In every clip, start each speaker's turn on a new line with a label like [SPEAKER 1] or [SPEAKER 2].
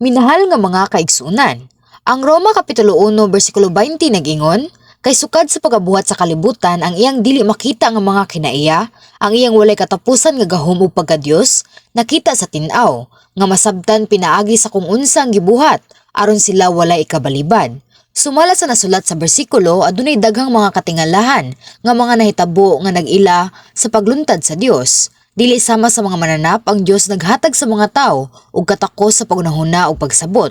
[SPEAKER 1] Minahal nga mga kaigsunan. Ang Roma Kapitulo 1 versikulo 20 nag-ingon, kay sukad sa pagabuhat sa kalibutan ang iyang dili makita nga mga kinaiya, ang iyang walay katapusan nga gahom ug pagka-Dios, nakita sa tin-aw, nga masabtan pinaagi sa kung unsang gibuhat, aron sila walay ikabalibad. Sumala sa nasulat sa bersikulo, adunay daghang mga katingalahan nga mga nahitabo nga nag-ila sa pagluntad sa Dios. Dili sama sa mga mananap ang Dios naghatag sa mga tao ug katakos sa pagunahuna ug pagsabot.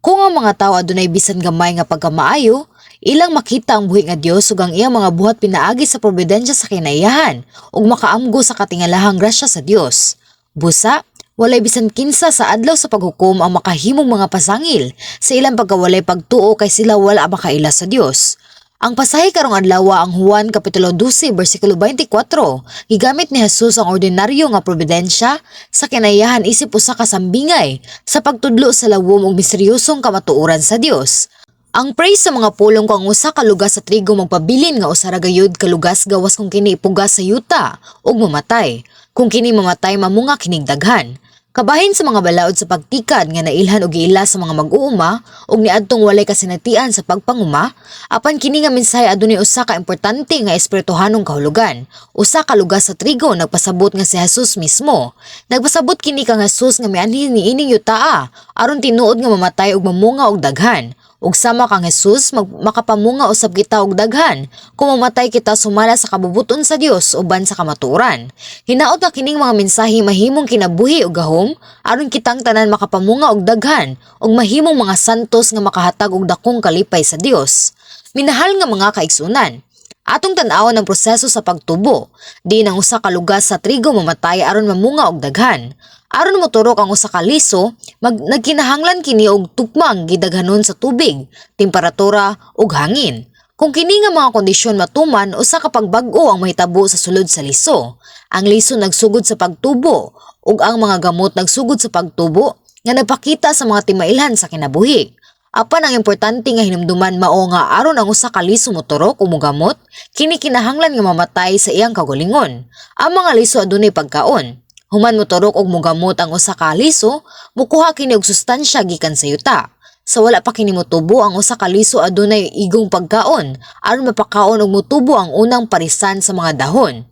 [SPEAKER 1] Kung ang mga tao adunay bisan gamay nga pagkamaayo, ilang makita ang buhi nga Dios ug ang iyang mga buhat pinaagi sa probidensya sa kinaiyahan ug makaamgo sa katingalahang grasya sa Dios. Busa, walay bisan kinsa sa adlaw sa paghukom ang makahimong mga pasangil sa ilang pagkawalay pagtuo kay sila wala makaila sa Dios. Ang pasahi karong adlaw ang Juan Kapitulo 12 versikulo 24, gigamit ni Jesus ang ordinaryo nga probidensya sa kinayahan isip usa ka sambingay sa pagtudlo sa lawom ug misteryosong kamatuoran sa Dios. Ang praise sa mga pulong kang usa ka lugas sa trigo magpabilin nga usa ra gayud ka lugas gawas kung kini ipugas sa yuta ug mamatay. Kung kini mamatay mamunga kining daghan. Kabahin sa mga balaod sa pagtikad nga nailhan og giila sa mga mag-uuma ug niadtong walay kasinatian sa pagpanguma, apan kini nga mensahe adunay usa ka importante nga espirituhanong kahulugan. Usa ka lugas sa trigo nagpasabot nga si Jesus mismo. Nagpasabot kini kang Jesus nga mianhin niining yutaa aron tinuod nga mamatay ug mamunga og daghan. Ug sama kang Jesus makapamunga usab kita og daghan kung mamatay kita sumala sa kabubuton sa Dios uban sa kamatuoran. Hinaot nga kining mga mensahe mahimong kinabuhi ug gahom aron kitang tanan makapamunga og daghan ug mahimong mga santos nga makahatag og dakong kalipay sa Dios. Minahal nga mga kaigsunan, atong tan-awon ang proseso sa pagtubo. Di nang usa ka lugas sa trigo mamatay aron mamunga og daghan. Aron moturok ang usa ka liso, nagkinahanglan kini og tukmang gidaghanon sa tubig, temperatura ug hangin. Kung kini nga mga kondisyon matuman, usa ka pagbag-o ang mahitabo sa sulod sa liso. Ang liso nagsugod sa pagtubo ug ang mga gamot nagsugod sa pagtubo nga nagpakita sa mga timailhan sa kinabuhi. Apan ang importante nga hinumduman mao nga aron ang usa ka liso moturok o mogamot, kini kinahanglan nga mamatay sa iyang kagalingon. Ang mga liso adunay pagkaon. Human moturok og mogamot ang usa ka liso, mukuha kini og sustansya gikan sa yuta. Sa wala pa kini motubo ang usa ka liso adunay igong pagkaon aron mapakaon og motubo ang unang parisan sa mga dahon.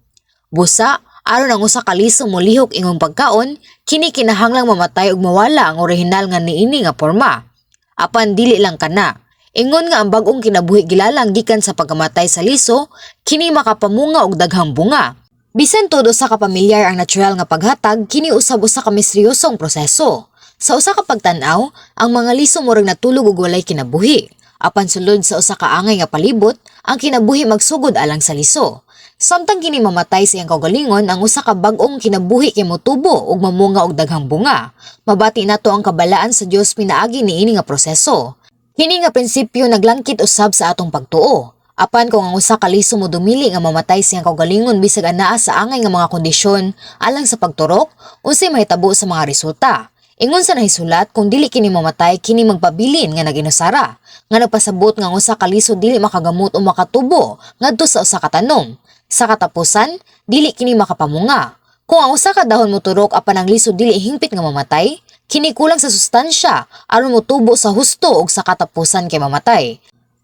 [SPEAKER 1] Busa, aron ang usa ka liso molihok ingong pagkaon, kini kinahanglang mamatay og mawala ang orihinal nga niini nga porma. Apan dili lang kana. Ingon nga ang bag-ong kinabuhi gilalang gikan sa pagkamatay sa liso, kini makapamunga og daghang bunga. Bisan todo sa kapamilyar ang natural nga paghatag, kini usab usa ka misteryosong proseso. Sa usa ka pagtan-aw, ang mga liso murag natulog ug walay kinabuhi. Apan sulod sa usa ka angay nga palibot, ang kinabuhi magsugod alang sa liso. Samtang kini mamatay sa iyang kaugalingon, ang usa ka bag-ong kinabuhi kay motubo ug mamunga og daghang bunga. Mabati nato ang kabalaan sa Dios pinaagi niini nga proseso. Kini nga prinsipyo naglangkit usab sa atong pagtuo. Apan kung ang usa ka liso mo dumili nga mamatay siyang kaugalingon bisag anaa sa angay nga mga kondisyon alang sa pagturok, unsay mahitabo sa mga resulta. Ingon sa nahisulat, kung dili kini mamatay, kini magpabilin nga naginusara. Nga nagpasabot nga ang usa ka liso dili makagamot o makatubo ngadto sa usa ka tanom. Sa katapusan, dili kini makapamunga. Kung ang usa ka dahon moturok apan ang liso dili hingpit nga mamatay, kini kulang sa sustansya aron motubo sa husto ug sa katapusan kay mamatay.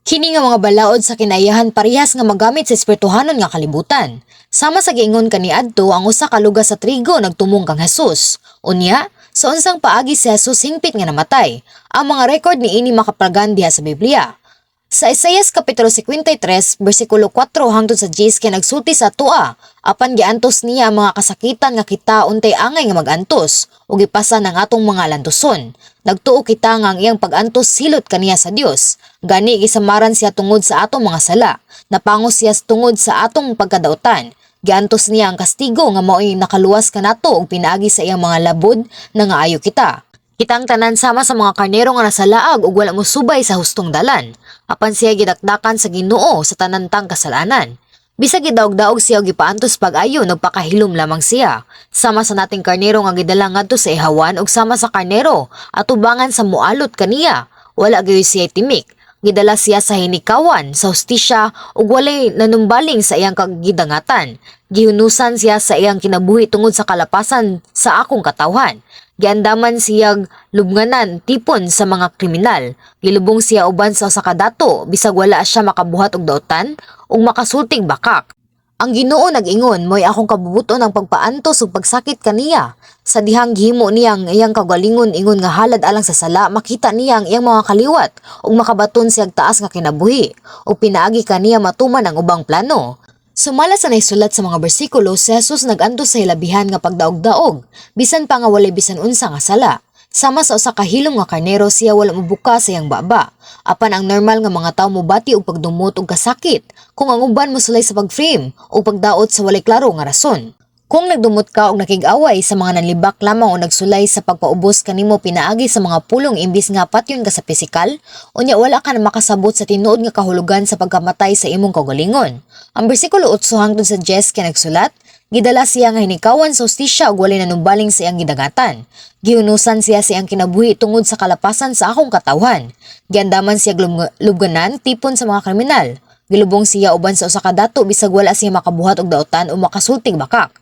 [SPEAKER 1] Kini nga mga balaod sa kinayahan parehas nga magamit sa espirituhanon nga kalibutan. Sama sa giingon kaniadto ang usa ka lugas sa trigo nagtumong kang Jesus. Unya, sa unsang paagi si Jesus hingpit nga namatay. Ang mga record niini makaplagan diha sa Biblia. Sa Isaias Kapitulo 53, versikulo 4 hangtod sa 10 kay nagsulti sa tua, apan giantos niya ang mga kasakitan nga kita untay angay nga magantos, ug ipasa ng atong mga lantoson. Nagtuo kita nga ang iyang pag-antos silot kaniya sa Dios. Gani gisamaran siya tungod sa atong mga sala, napangos siya tungod sa atong pagkadautan. Giantos niya ang kastigo nga mao'y nakaluwas kanato ug pinaagi sa iyang mga labod na nga ayo kita. Kitang tanan sama sa mga karnero nga nasalaag ug wala mo subay sa hustong dalan. Apan siya gidakdakan sa Ginoo sa tanantang kasalanan. Bisag gidaog-daog siya og gipaantos pag-ayo nagpakahilom lamang siya. Sama sa nating karnero nga gidala ngadto sa ihawan ug sama sa karnero atubangan sa mualot kaniya. Wala gyud siya timik. Gidala siya sa hinikawan, sa hustisya ug walay nanumbaling sa iyang kagidangatan. Gihunusan siya sa iyang kinabuhi tungod sa kalapasan sa akong katawhan. Giandaman siyag lubnganan tipon sa mga kriminal. Gilubong siya uban sa usa ka dato bisag wala siya makabuhat og daotan ug makasultig bakak. Ang Ginoo nag-ingon mo'y akong kabubuton ang pagpaantos ug pagsakit kaniya. Sa dihang gihimo niya ang iyang kagalingon ingon nga halad alang sa sala, makita niya ang iyang mga kaliwat ug makabaton siyag taas nga kinabuhi ug pinaagi kaniya matuman ang ubang plano. Sumala sa naisulat sa mga bersikulo, si Jesus nag-antos sa hilabihan nga pagdaog-daog, bisan pa nga walay bisan unsa nga sala. Sama sa usa ka hilom nga karnero siya wala mobuka sa iyang baba. Apan ang normal nga mga tawo mobati og pagdumot og kasakit kung ang uban mosulay sa pag-frame o pagdaot sa walay klaro nga rason. Kung nagdumot ka og nakig-away sa mga nanlibak lamang o nagsulay sa pagpaubos kanimo pinaagi sa mga pulong imbis nga patyon ka sa pisikal, unya wala ka na makasabot sa tinuod nga kahulugan sa pagkamatay sa imong kaugalingon. Ang bersikulo 8 hangtod sa 10 kay nagsulat, gidala siya nga hinikawan sa hustisya ug walay nanumbaling sa iyang gidagatan. Gihunusan siya sa iyang kinabuhi tungod sa kalapasan sa akong katawhan. Giandaman siya lubganan tipon sa mga kriminal. Gilubong siya uban sa usa ka dato bisag wala siya makabuhat og daotan o makasultig bakak.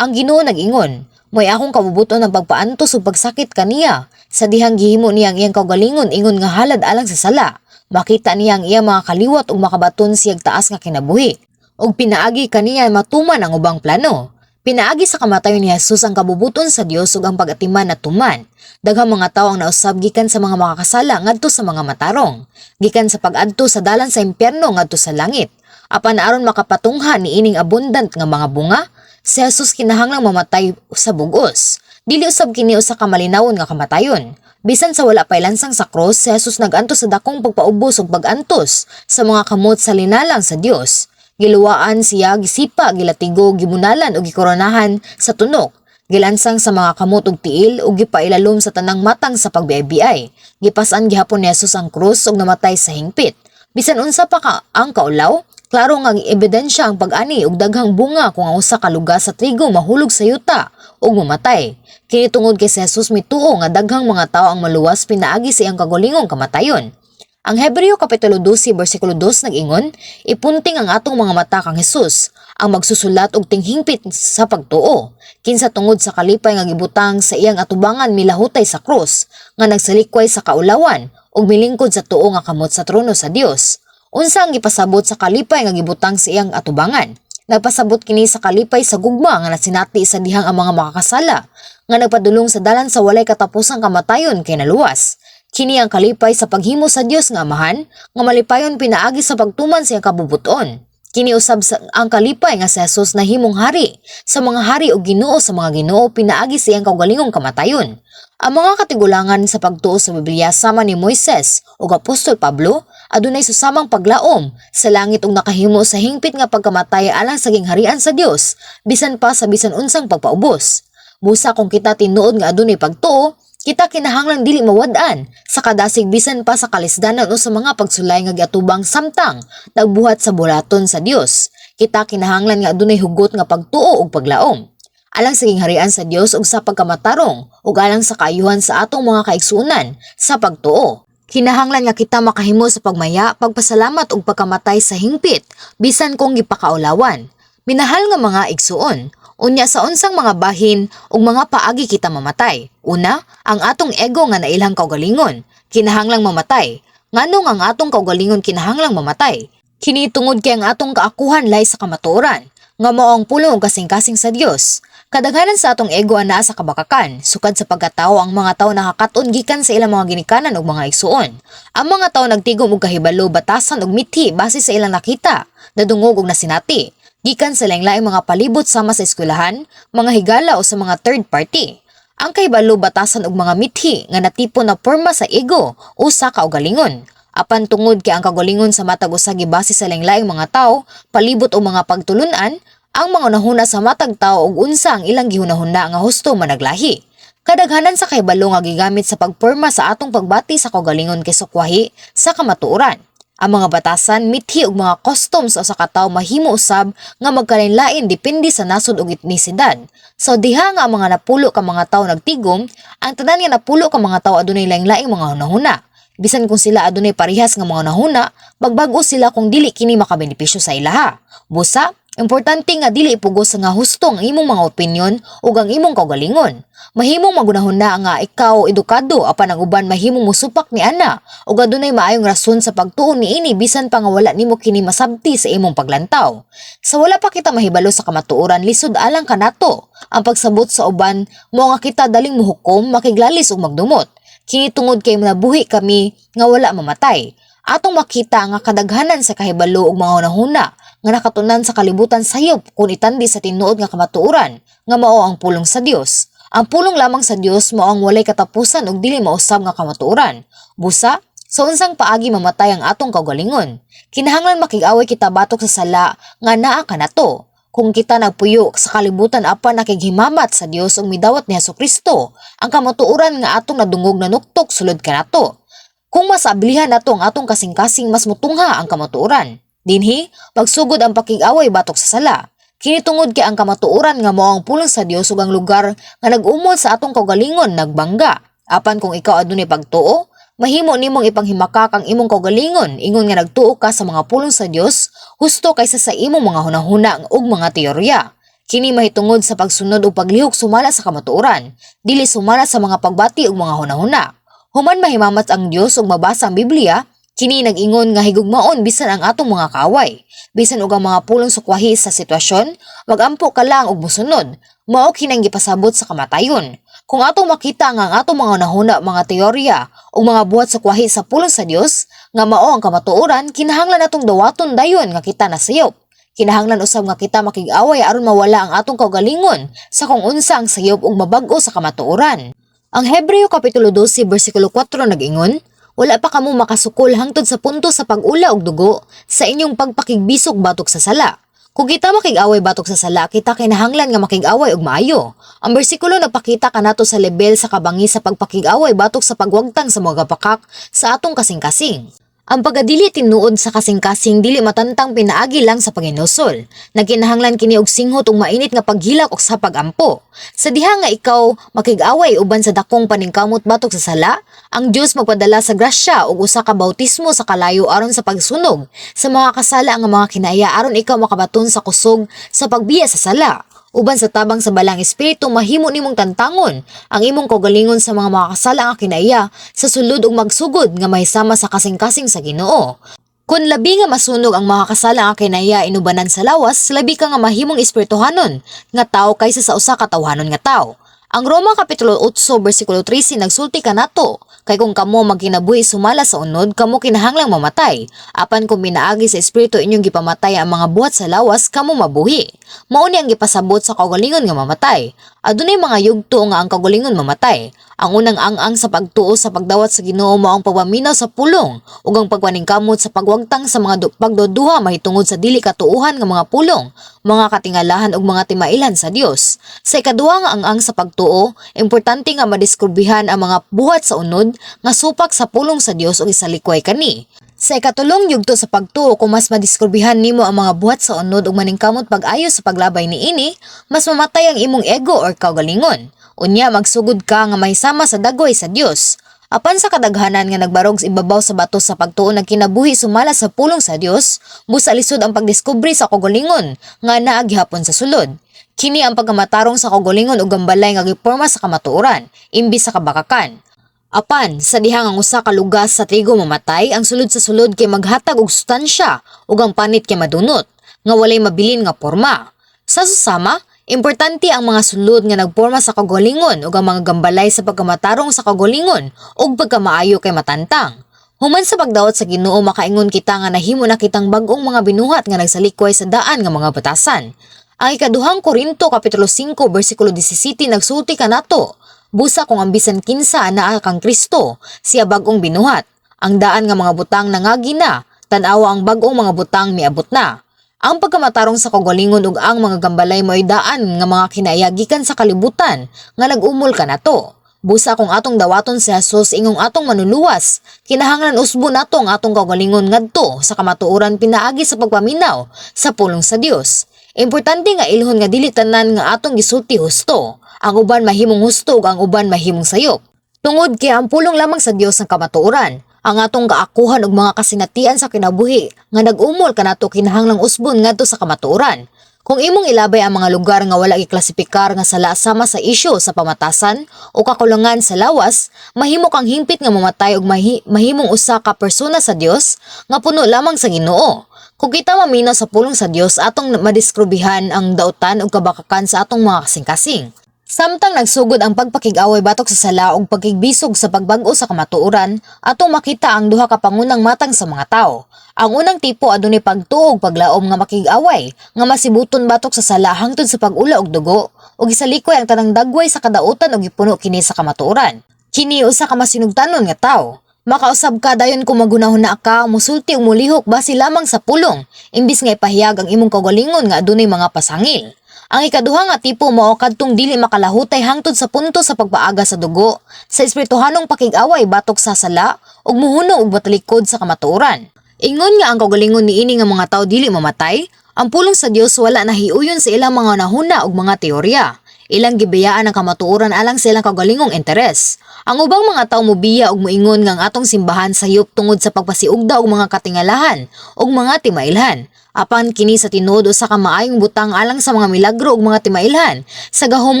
[SPEAKER 1] Ang Ginoo nag-ingon, mo'y akong kabubuton ng pagpaantos ug pagsakit kaniya. Sa dihang gihimo niya ang iyang kaugalingon ingon nga halad alang sa sala. Makita niya ang iyang mga kaliwat ug makabaton siyag taas nga kinabuhi. Ug pinaagi kaniya matuman ang ubang plano. Pinaagi sa kamatayon ni Jesus ang kabubuton sa Dios ug ang pag-atiman na tuman. Daghang mga tawo ang nausab gikan sa mga makakasala ngadto sa mga matarong, gikan sa pag-adto sa dalan sa impyerno ngadto sa langit. Apan aron makapatungha ni ining abundant nga mga bunga, si Jesus kinahanglang mamatay sa bugos. Dili usab kini usa ka malinawon nga kamatayon. Bisan sa wala pay lansang sa cross, si Jesus nag-antos sa dakong pagpaubos ug pag-antos sa mga kamot sa linalang sa Dios. Giluwaan siya, gisipa, gilatigo, gibunalan o gikoronahan sa tunok. Gilansang sa mga kamot ug tiil ug gipailalom sa tanang matang sa pagbiay. Gipasan gihapon ni Jesus ang krus ug namatay sa hingpit. Bisan unsa pa ka ang kaulaw, klaro nga ebidensya ang pag-ani ug daghang bunga kung ang usa ka lugas sa trigo mahulog sa yuta ug mamatay. Kini tungod kay si Jesus mituo nga daghang mga tawo ang maluwas pinaagi sa iyang kagulingong kamatayon. Ang Hebreo Kapitulo 12, versikulo 2 nag-ingon, ipunting ang atong mga mata kang Jesus, ang magsusulat og tinghingpit sa pagtuo. Kinsa tungod sa kalipay nga gibutang sa iyang atubangan milahutay sa krus, nga nagsalikway sa kaulawan, ug milingkod sa tuo nga kamot sa trono sa Dios. Unsa ang gipasabot sa kalipay nga gibutang sa iyang atubangan? Nagpasabot kini sa kalipay sa gugma nga nasinati sa dihang ang mga makakasala, nga nagpadulong sa dalan sa walay katapusang kamatayon kay naluwas. Kini ang kalipay sa paghimo sa Dios nga Amahan, nga malipayon pinaagi sa pagtuman sa iyang kabubuton. Kini usab ang kalipay nga si Jesus na himong hari sa mga hari o Ginoo sa mga Ginoo pinaagi sa iyang kaugalingong kamatayon. Ang mga katigulangan sa pagtuo sa Biblia sama ni Moises ug Apostol Pablo adunay susamang paglaom sa langit ug nakahimo sa hingpit nga pagkamatay alang sa gingharian sa Dios bisan pa sa bisan unsang pagpaubos. Busa kung kita tinuod nga adunay pagtuo, kita kinahanglang dili mawad-an sa kadasig bisan pa sa kalisdanan o sa mga pagsulay nga giatubang samtang nagbuhat sa bulaton sa Dios. Kita kinahanglan nga adunay hugot nga pagtuo ug paglaom. Alang sa gingharian sa Dios ug sa pagkamatarong ug alang sa kaayuhan sa atong mga kaigsuonan sa pagtuo. Kinahanglan nga kita makahimo sa pagmaya, pagpasalamat ug pagkamatay sa hingpit bisan kung gipakaulawan. Minahal nga mga igsuon, unya sa unsang mga bahin ug mga paagi kita mamatay. Una, ang atong ego nga nailhang kaugalingon, kinahanglang mamatay. Nganong ang atong kaugalingon kinahanglang mamatay? Kini tungod kay ang atong kaakuhan lay sa kamatuoran, nga mao ang pulong ug kasing-kasing sa Dios. Kadaghanan sa atong ego anaa sa kabakakan, sukad sa pagkatao ang mga tawo nakakaton gikan sa ilang mga ginikanan ug mga igsuon. Ang mga tawo nagtigom og kahibalo, batasan ug mithi base sa ilang nakita, nadungog ug nasinati. Gikan sa laing-laing mga palibot sama sa eskwelahan, mga higala o sa mga third party. Ang kahibalo, batasan ug mga mithi nga natipon na porma sa ego o sa kaugalingon. Apan tungod kay ang kaugalingon sa matag usa gibase sa laing-laing mga tawo, palibot o mga pagtulunan, ang mga nahuna sa matag tao ug unsa ang ilang gihunahuna nga husto managlahi. Kadaghanan sa kahibalo nga gigamit sa pagporma sa atong pagbati sa kaugalingon kay sukwahi sa kamatuoran. Ang mga batasan, mithi ug mga customs sa ka tawo mahimo usab nga magkalain-lain depende sa nasod ug etnisidad. So diha nga ang mga napulo ka mga tawo nagtigom, ang tanan nga napulo ka mga tawo adunay laing-laing mga hunahuna. Bisan kung sila adunay parehas nga mga hunahuna, magbag-o sila kung dili kini makabenepisyo sa ilaha. Busa, Importante nga dili ipugos nga husto ang imong mga opinyon ug ang imong kaugalingon. Mahimong magunahon na nga ikaw edukado apan ang uban mahimong musupak ni ana ug adunay maayong rason sa pagtuo niini bisan pa nga wala nimo kini masabti sa imong paglantaw. Sa wala pa kita mahibalo sa kamatuoran lisod alang kanato. Ang pagsabot sa uban mo nga kita daling muhukom, makiglalis ug magdumot. Kini tungod kay nabuhi kami nga wala mamatay. Atong makita nga kadaghanan sa kahibalo ug mga hunahuna nga nakatunan sa kalibutan sayop kung itandi sa tinuod nga kamatuoran nga mao ang pulong sa Dios. Ang pulong lamang sa Dios mao ang walay katapusan ug dili mausab nga kamatuoran. Busa, sa unsang paagi mamatay ang atong kaugalingon. Kinahanglan makig-away kita batok sa sala nga naa kanato. Kung kita nagpuyo sa kalibutan apan nakighimamat sa Dios ug midawat ni Hesukristo, ang kamatuoran nga atong nadungog na nuktok sulod kanato. Kung mas abilihan nato ang atong kasing-kasing mas mutungha ang kamatuoran. Dinhi, pagsugod ang pakig-away batok sa sala. Kini tungod kay ang kamatuoran nga mao ang pulong sa Dios ug ang lugar nga nag-umol sa atong kaugalingon nagbangga. Apan kung ikaw adunay pagtuo, mahimo nimong ipanghimakak ang imong kaugalingon ingon nga nagtuo ka sa mga pulong sa Dios husto kaysa sa imong mga hunahuna ug mga teorya. Kini mahitungod sa pagsunod ug paglihok sumala sa kamatuoran, dili sumala sa mga pagbati ug mga hunahuna. Human mahimamat ang Dios ug mabasa ang Biblia, kini nag-ingon nga higugmaon bisan ang atong mga kaaway. Bisan og ang mga pulong sukwahi sa sitwasyon, magampo ka lang og mosunod. Mao kinang gipasabot sa kamatayon. Kung atong makita nga ang atong mga nahuna, mga teorya o mga buhat sukwahi sa pulong sa Dios, nga mao ang kamatuoran, kinahanglan natong dawaton dayon nga kita nasayop. Kinahanglan usab nga kita makig-away aron mawala ang atong kaugalingon sa kung unsa ang sayop ug mabag-o sa kamatuoran. Ang Hebreo Kapitulo 12 versikulo 4 nag-ingon, wala pa kamo makasukol hangtod sa punto sa pag-ula og dugo sa inyong pagpakigbisok batok sa sala. Kung kita makig-away batok sa sala, kita kinahanglan nga makig-away og maayo. Ang bersikulo nagpakita kanato sa level sa kabangi sa pagpakig-away batok sa pagwagtang sa mga pakak sa atong kasing-kasing. Ang pagdili tinuod sa kasing-kasing dili matantang pinaagi lang sa paginusol. Nagkinahanglan kini og singhot ug mainit nga paghilak ug sa pagampo. Sa diha nga ikaw makig-away uban sa dakong paningkamot batok sa sala, ang Dios magpadala sa grasya ug usa ka bautismo sa kalayo aron sa pagsunog sa mga kasala nga mga kinaiya aron ikaw makabaton sa kusog sa pagbiya sa sala. Uban sa tabang sa balang espiritu mahimo nimong tantangon ang imong kaugalingon sa mga makakasala nga kinaiya sa sulod ug magsugod nga mahisama sa kasing-kasing sa Ginoo. Kung labi nga masunog ang makakasala nga kinaiya inubanan sa lawas, labi ka nga mahimong espirituhanon nga tao kaysa sa usa ka tawhanon nga tao. Ang Roma Kapitulo 8 versikulo 13 nagsulti kanato, kay kung kamo magkinabuhi sumala sa unod, kamo kinahanglang mamatay. Apan kung minaagi sa espiritu inyong gipamatay ang mga buhat sa lawas, kamo mabuhi. Mao ni ang gipasabot sa kaugalingon nga mamatay. Adunay mga yugto nga ang kaugalingon mamatay. Ang unang ang-ang sa pagtuo sa pagdawat sa Ginoo mao ang pagpaminaw sa pulong ug ang pagwaningkamot sa pagwagtang sa mga pagduduha mahitungod sa dili katuuhan nga mga pulong, mga katingalahan ug mga timailhan sa Dios. Sa ikaduha nga ang-ang sa pagtuo, importante nga madiskubrihan ang mga buhat sa unod nga supak sa pulong sa Dios ug isalikway kani. Sa ikatulong yugto sa pagtuo, kung mas madiskurbihan nimo ang mga buhat sa unod ug maningkamot pag-ayo sa paglabay niini, mas mamatay ang imong ego or kaugalingon. Unya magsugod ka nga mahisama sa dagoy sa Dios. Apan sa kadaghanan nga nagbarog sa ibabaw sa bato sa pagtuo nagkinabuhi sumala sa pulong sa Dios, busa lisod ang pagdiskubre sa kaugalingon nga naa gihapon sa sulod. Kini ang pagkamatarong sa kaugalingon ug gambalay nga giporma sa kamatuoran, imbis sa kabakakan. Apan, sa dihang ang usa ka lugas sa trigo mamatay, ang sulod sa sulod kay maghatag og sustansya ug ang panit kay madunot, nga walay mabilin nga porma. Sa susama, importante ang mga sulod nga nagporma sa kaugalingon ug ang mga gambalay sa pagkamatarong sa kaugalingon ug pagkamaayo kay matantang. Human sa pagdawat sa Ginoo makaingon kita nga nahimo na kitang bag-ong mga binuhat nga nagsalikway sa daan nga mga batasan. Ang ikaduhang Korinto Kapitulo 5 versikulo 17 nagsulti kanato, busa kung ang bisan kinsa anaa kang Kristo, siya bag-ong binuhat. Ang daan nga mga butang nangagi na, tan-awa ang bag-ong mga butang miabot na. Ang pagkamatarong sa kaugalingon ug ang mga gambalay mo'y daan nga mga kinaiyagikan sa kalibutan nga nag-umol kanato. Busa kung atong dawaton si Jesus ingong atong manuluwas, kinahanglan usbo nato ang atong kaugalingon ngadto sa kamatuoran pinaagi sa pagpaminaw sa pulong sa Dios. Importante nga ilhon nga dili tanan nga atong gisulti husto. Ang uban mahimong husto ug ang uban mahimong sayop. Tungod kay ang pulong lamang sa Dios ang kamatuoran, ang atong kaakuhan ug mga kasinatian sa kinabuhi nga nag-umol kanato kinahanglang usbon ngadto sa kamatuoran. Kung imong ilabay ang mga lugar nga wala giklasipikar nga sala sama sa isyu sa pamatasan o kakulangan sa lawas, mahimo kang himpit nga mamatay ug mahimong usa ka persona sa Dios nga puno lamang sa Ginoo. Kung kita maminaw sa pulong sa Dios, atong madiskrubihan ang dautan ug kabakakan sa atong mga kasing-kasing. Samtang nagsugod ang pagpakig-away batok sa sala ug pagkigbisog sa pagbag-o sa kamatuoran, atong makita ang duha ka pangunang matang sa mga tawo. Ang unang tipo adunay pagtuo ug paglaom nga makig-away, nga masibuton batok sa sala hangtod sa pag-ula og dugo, ug gisalikoy ang tanang dagway sa kadautan ug gipuno kini sa kamatuoran. Kini usa ka masinugtanon nga tawo. Makausab ka dayon kung magunahuna ka, musulti ug mulihok basi lamang sa pulong, imbis nga ipahayag ang imong kaugalingon nga adunay mga pasangil. Ang ikaduha nga tipo mao kadtong dili makalahutay hangtod sa punto sa pagpaaga sa dugo, sa espirituhanong pakig-away batok sa sala ug muhuno ug batalikod sa kamatuoran. Ingon nga ang kaugalingon niini nga mga tawo dili mamatay, ang pulong sa Dios wala nahiuyon sa ilang mga nahuna ug mga teorya. Ilang gibiyaan ang kamatuoran alang sa ilang kaugalingong interes. Ang ubang mga tawo mobiya ug moingon nga ang atong simbahan sayop tungod sa pagpasiugda og mga katingalahan ug mga timailhan. Apan kini sa tinuod usa ka maayong butang alang sa mga milagro ug mga timailhan sa gahom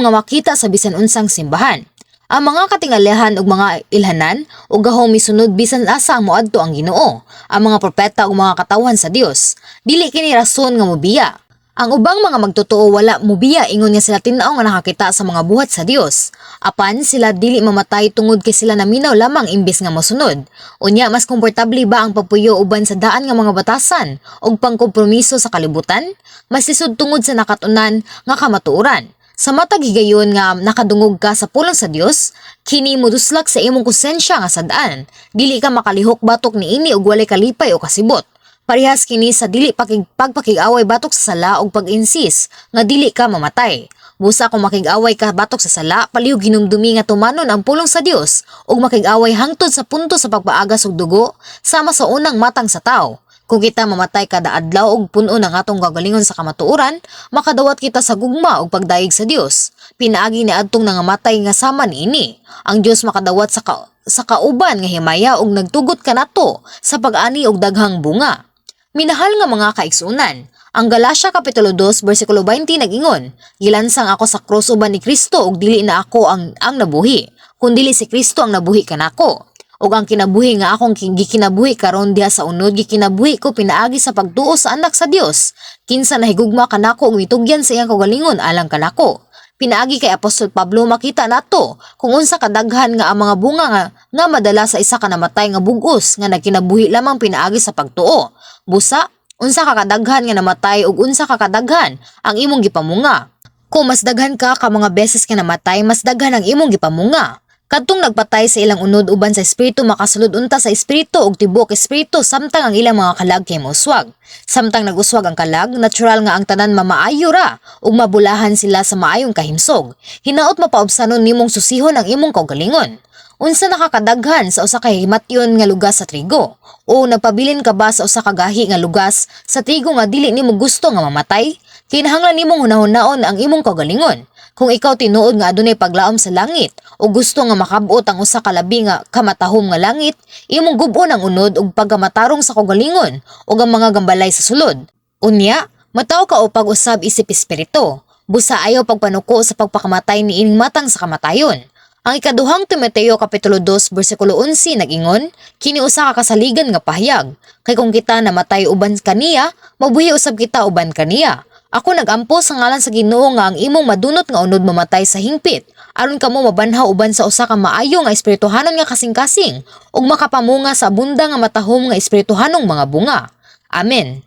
[SPEAKER 1] nga makita sa bisan unsang simbahan. Ang mga katingalahan ug mga ilhanan ug gahom misunod bisan asa moadto ang Ginoo, ang mga propeta ug mga katawhan sa Dios. Dili kini rason nga mobiya. Ang ubang mga magtotoo wala mobiya ingon nga sila tin-aw nga nakakita sa mga buhat sa Dios. Apan sila dili mamatay tungod kay sila naminaw lamang imbis nga mosunod. Unya mas komportable ba ang pagpuyo uban sa daan nga mga batasan ug pangkompromiso sa kalibutan? Mas lisod tungod sa nakatunan nga kamatuoran. Sa matag higayon nga nakadungog ka sa pulong sa Dios, kini moduslak sa imong konsensya nga sadaan. Dili ka makalihok batok niini ug walay kalipay o kasibot. Parehas kini sa dili pagpakig-away batok sa sala ug pag-insist nga dili ka mamatay. Busa kung makig-away ka batok sa sala, palihog hinumdumi nga tumanon ang pulong sa Dios ug makig-away hangtod sa punto sa pagpaagas og dugo sama sa unang matang sa tawo. Kung kita mamatay kada adlaw og puno ng atong gagalingon sa kamatuoran, makadawat kita sa gugma ug pagdaig sa Dios. Pinaagi ni adtong nangamatay nga sama niini. Ang Dios makadawat sa kauban nga himaya ug nagtugot kanato sa pag-ani og daghang bunga. Minahal nga mga kaigsunan, ang Galacia Kapitulo 2 versikulo 20 nag-ingon, gilansang ako sa krus uban ni Kristo ug dili na ako ang nabuhi, kundi si Kristo ang nabuhi kanako. Ug ang kinabuhi nga akong gikinabuhi karon diha sa unod gikinabuhi ko pinaagi sa pagtuo sa anak sa Dios, kinsa nahigugma kanako ug mitugyan sa iyang kaugalingon alang kanako. Pinaagi kay Apostol Pablo makita nato kung unsa kadaghan nga ang mga bunga nga madala sa isa ka namatay nga bug-os nga nagkinabuhi lamang pinaagi sa pagtuo. Busa, unsa ka kadaghan nga namatay ug unsa ka kadaghan ang imong gipamunga. Kung mas daghan ka mga beses ka namatay, mas daghan ang imong gipamunga. Kadtong nagpatay sa ilang unod uban sa espiritu makasulod unta sa espiritu ug tibuok espiritu samtang ang ilang mga kalag kay mouswag. Samtang naguswag ang kalag, natural nga ang tanan mamaayo ra ug mabulahan sila sa maayong kahimsog. Hinaot mapaubsanon nimong susihon ang imong kaugalingon. Unsa nakakadaghan sa usa ka himatyon nga lugas sa trigo? O nagpabilin ka ba sa usa ka gahi nga lugas sa trigo nga dili nimo gusto nga mamatay? Kinahanglan nimong hunahon-naon ang imong kaugalingon. Kung ikaw tinuod nga adunay paglaom sa langit o gusto nga makabot ang usa ka labi nga kamatahom nga langit, imong gub-on ang unod ug pagkamatarong sa kaugalingon ug ang mga gambalay sa sulod. Unya, mataw ka o pag-usab isip espiritu. Busa ayaw pagpanuko sa pagpakamatay ni ining matang sa kamatayon. Ang ikaduhang Timoteo Kapitulo 2 versikulo 11 nag-ingon, kini usa ka kasaligan nga pahayag. Kay kung kita namatay uban kaniya, mabuhi usab kita uban kaniya. Ako nagampo sa ngalan sa Ginoo nga ang imong madunot nga unod mamatay sa hingpit, aron kamo mabanhaw uban sa usa ka maayo nga espirituhanon nga kasing-kasing ug makapamunga sa abunda nga matahom nga espirituhanong mga bunga. Amen.